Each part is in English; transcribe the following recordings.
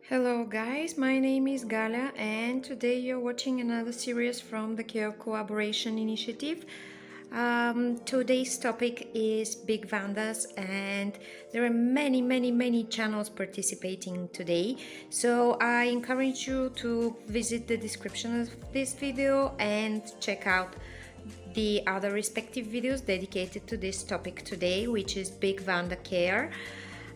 Hello guys, my name is Galia and today you're watching another series from the Care Collaboration Initiative. Today's topic is Big Vandas and there are many channels participating today. So I encourage you to visit the description of this video and check out the other respective videos dedicated to this topic today, which is Big Vanda Care.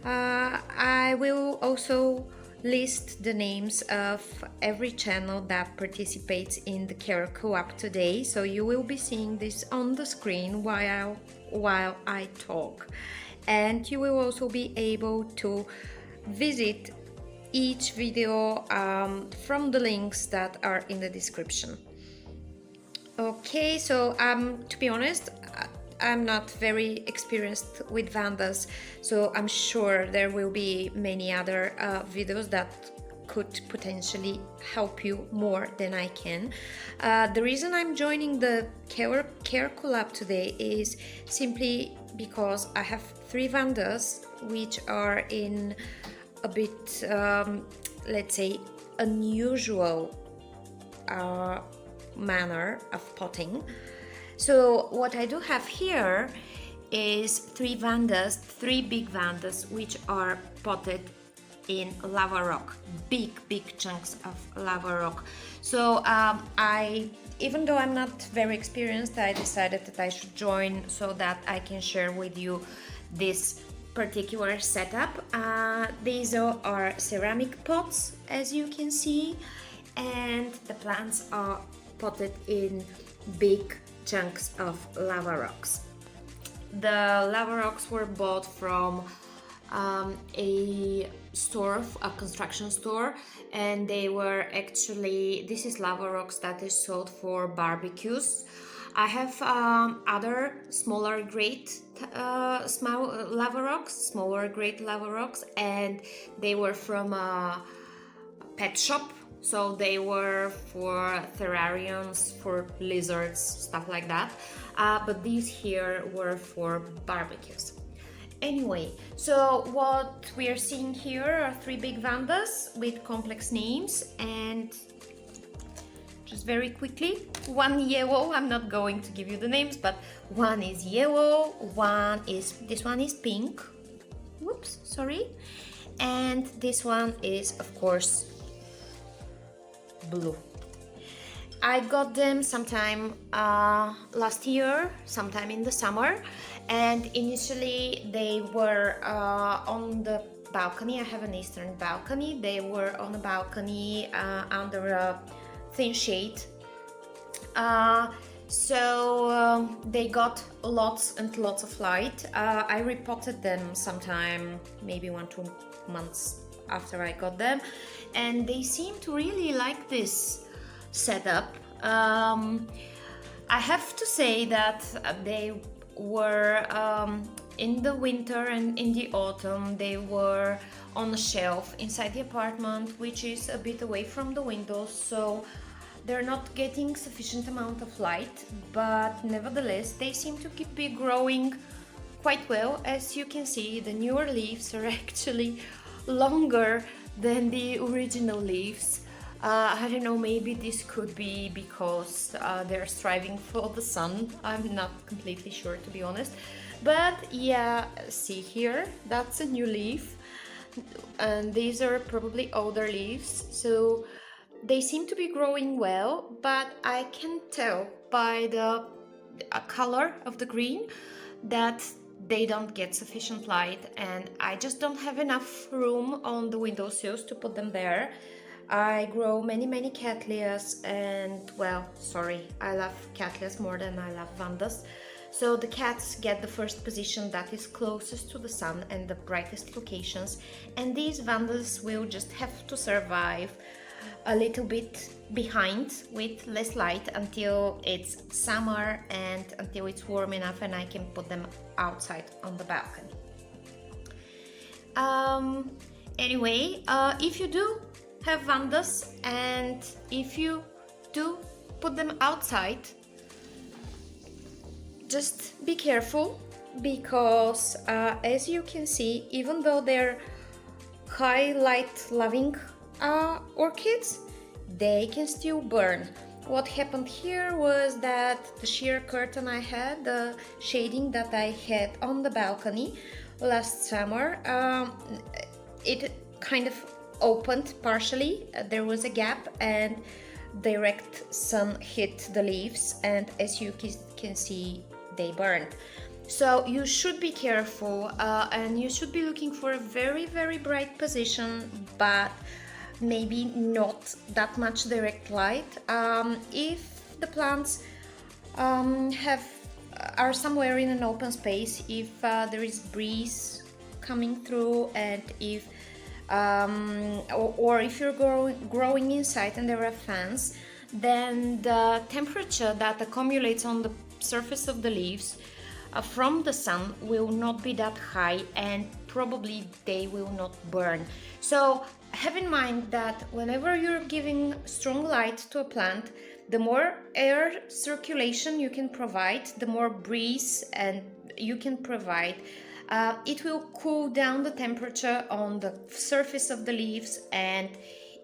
I will also list the names of every channel that participates in the Care Co-op today, so you will be seeing this on the screen while I talk, and you will also be able to visit each video from the links that are in the description. Okay, so to be honest, I'm not very experienced with vandas, so I'm sure there will be many other videos that could potentially help you more than I can. The reason I'm joining the Care Collab today is simply because I have 3 vandas which are in a bit, let's say, unusual manner of potting. So what I do have here is 3 big vandas, which are potted in lava rock, big chunks of lava rock. So even though I'm not very experienced, I decided that I should join so that I can share with you this particular setup. These are ceramic pots, as you can see, and the plants are potted in big chunks of lava rocks. The lava rocks were bought from a store, a construction store, and they were actually, this is lava rocks that is sold for barbecues. I have other smaller grade lava rocks, and they were from a pet shop. So they were for terrariums, for lizards, stuff like that. But these here were for barbecues. Anyway, so what we are seeing here are 3 big vandas with complex names, and just very quickly, one yellow, I'm not going to give you the names, but one is yellow, this one is pink, whoops, sorry, and this one is, of course, blue. I got them sometime last year, sometime in the summer, and initially they were on the balcony. I have an eastern balcony. They were on a balcony under a thin shade. So they got lots and lots of light. I repotted them sometime, maybe 1-2 months after I got them, and they seem to really like this setup. I have to say that they were in the winter and in the autumn, they were on a shelf inside the apartment, which is a bit away from the windows, so they're not getting sufficient amount of light, but nevertheless they seem to be growing quite well. As you can see, the newer leaves are actually longer than the original leaves. I don't know, maybe this could be because they're striving for the sun. I'm not completely sure, to be honest, but yeah, see here, that's a new leaf, and these are probably older leaves, so they seem to be growing well, but I can tell by the color of the green that they don't get sufficient light, and I just don't have enough room on the windowsills to put them there. I grow many cattleyas, and well, sorry, I love cattleyas more than I love vandas. So the cats get the first position that is closest to the sun and the brightest locations, and these vandas will just have to survive a little bit behind with less light until it's summer and until it's warm enough and I can put them outside on the balcony. Anyway, if you do have vandas and if you do put them outside, just be careful, because as you can see, even though they're high light loving orchids, they can still burn. What happened here was that the sheer curtain I had, the shading that I had on the balcony last summer, it kind of opened partially. There was a gap and direct sun hit the leaves, and as you can see, they burned. So you should be careful, and you should be looking for a very, very bright position, but maybe not that much direct light. If the plants are somewhere in an open space, if there is breeze coming through, and if or if you're growing inside and there are fans, then the temperature that accumulates on the surface of the leaves from the sun will not be that high, and probably they will not burn. So have in mind that whenever you're giving strong light to a plant, the more air circulation you can provide, the more breeze and you can provide, it will cool down the temperature on the surface of the leaves, and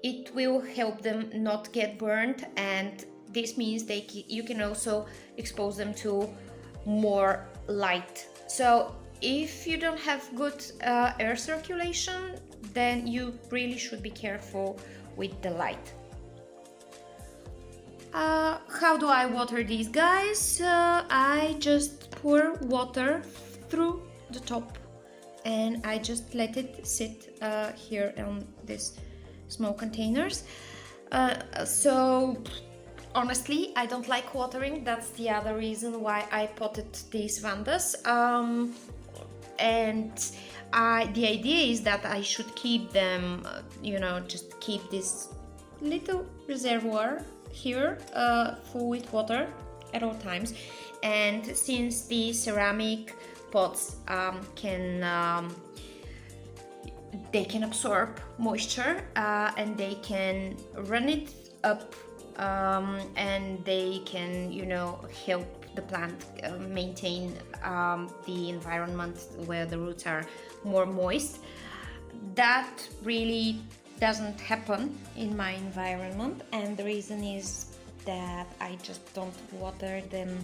it will help them not get burned, and this means you can also expose them to more light. So if you don't have good air circulation, then you really should be careful with the light. How do I water these guys? I just pour water through the top and I just let it sit here on these small containers. So honestly, I don't like watering. That's the other reason why I potted these vandas. And the idea is that I should keep them, just keep this little reservoir here full with water at all times. And since the ceramic pots can absorb moisture and they can run it up, and they can help the plant maintain the environment where the roots are more moist. That really doesn't happen in my environment, and the reason is that I just don't water them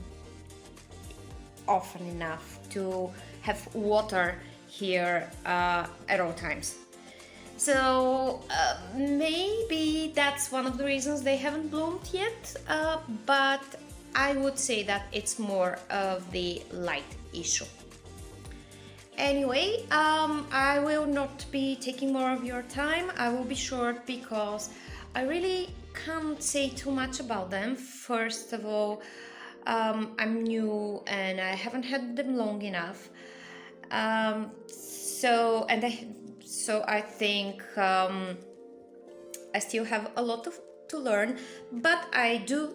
often enough to have water here at all times. So maybe that's one of the reasons they haven't bloomed yet, but I would say that it's more of the light issue. Anyway, I will not be taking more of your time. I will be short because I really can't say too much about them. First of all, I'm new and I haven't had them long enough. So I think I still have a lot to learn, but I did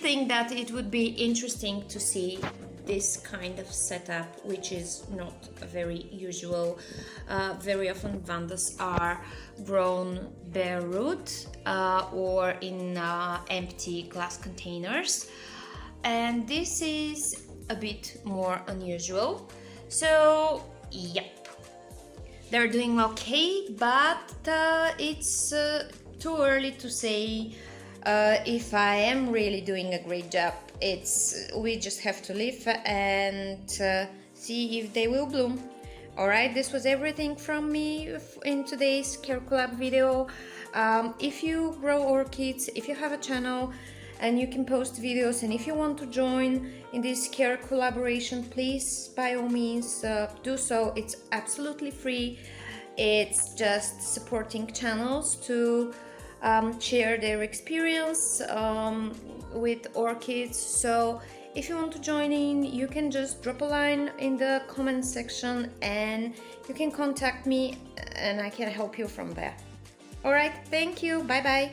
think that it would be interesting to see this kind of setup, which is not very usual. Very often vandas are grown bare root or in empty glass containers, and this is a bit more unusual. So yep, they're doing okay, but it's too early to say if I am really doing a great job. We just have to live and see if they will bloom. Alright, this was everything from me in today's Care Collab video. If you grow orchids, if you have a channel and you can post videos, and if you want to join in this care collaboration, please by all means do so. It's absolutely free. It's just supporting channels to share their experience with orchids. So if you want to join in, you can just drop a line in the comment section and you can contact me and I can help you from there. Alright, thank you, bye bye.